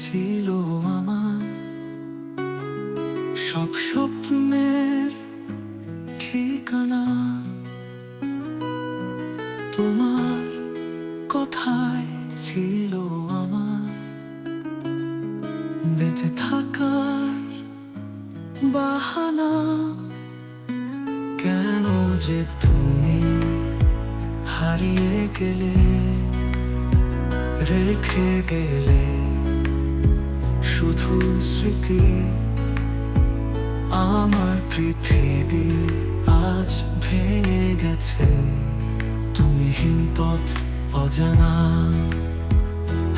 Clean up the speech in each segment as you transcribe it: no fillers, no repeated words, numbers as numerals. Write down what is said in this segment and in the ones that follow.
ছিল আমার সব স্বপ্নের ঠিকানা। তোমার কথায় ছিল আমার বেঁচে থাকার বাহানা। কেন যে তুমি হারিয়ে গেলে, রেখে গেলে শুধু স্মৃতি। আমার পৃথিবী আজ ভেঙে গেছে, তুমিহীন পথ অজানা।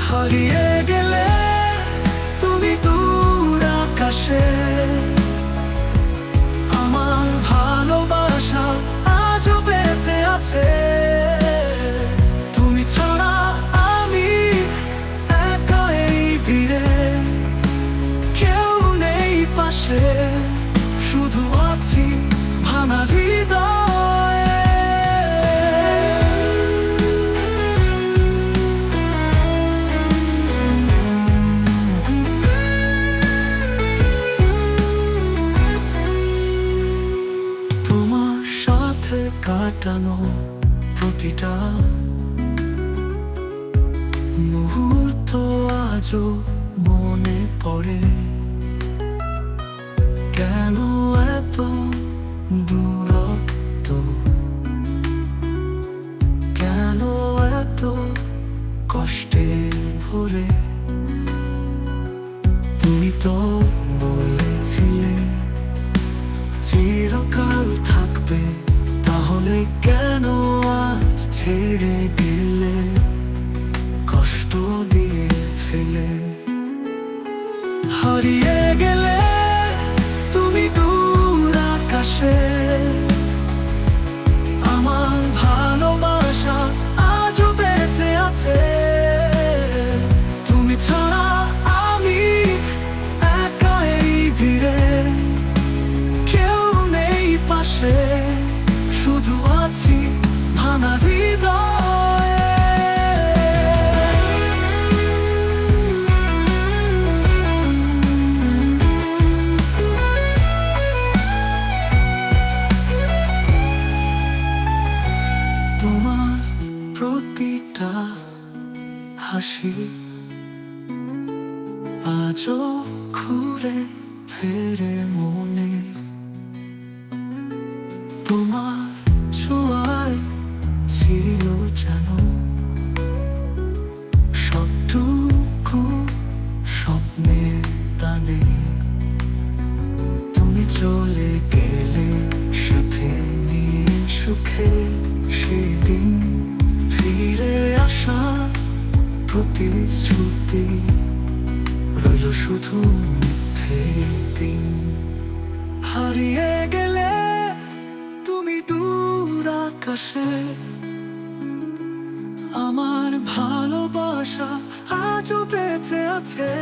হারিয়ে গেলে তুমি দূর আকাশে, আমার ভালোবাসা আজও বেঁচে আছে। তুমি ছাড়া আমি একা এই ভিড়ে, কেউ নেই পাশে, শুধু আছি ভাঙা হৃদয়ে। তোমার সাথে কাটানো প্রতিটা মুহূর্ত আজও মনে পড়ে। কেন এত দূরত্ব, কেন এত কষ্টে ভরে? তুমি তো বলেছিলে চিরকাল থাকবে, তাহলে কেন আজ ছেড়ে গেলে কষ্ট দিয়ে ফেলে? হারিয়ে গেলে তুমি দূর আকাশে, আমার ভালোবাসা আজও বেঁচে আছে। তুমি ছাড়া আমি একা এই ভিড়ে, কেউ নেই পাশে, শুধু আছি ভাঙা হৃদয়ে। তোমার প্রতিটা হাসি আজও ঘুরে ফেরে মনে। তোমার ছোঁয়ায় ছিল যেন সবটুকু স্বপ্নের টানে। তুমি চলে গেলে সাথে নিয়ে সুখে সেদিন, ফিরে আসা প্রতিশ্রুতি রইল শুধু মিথ্যে দিন। হারিয়ে গেলে তুমি দূর আকাশে, আমার ভালোবাসা আজও বেঁচে আছে।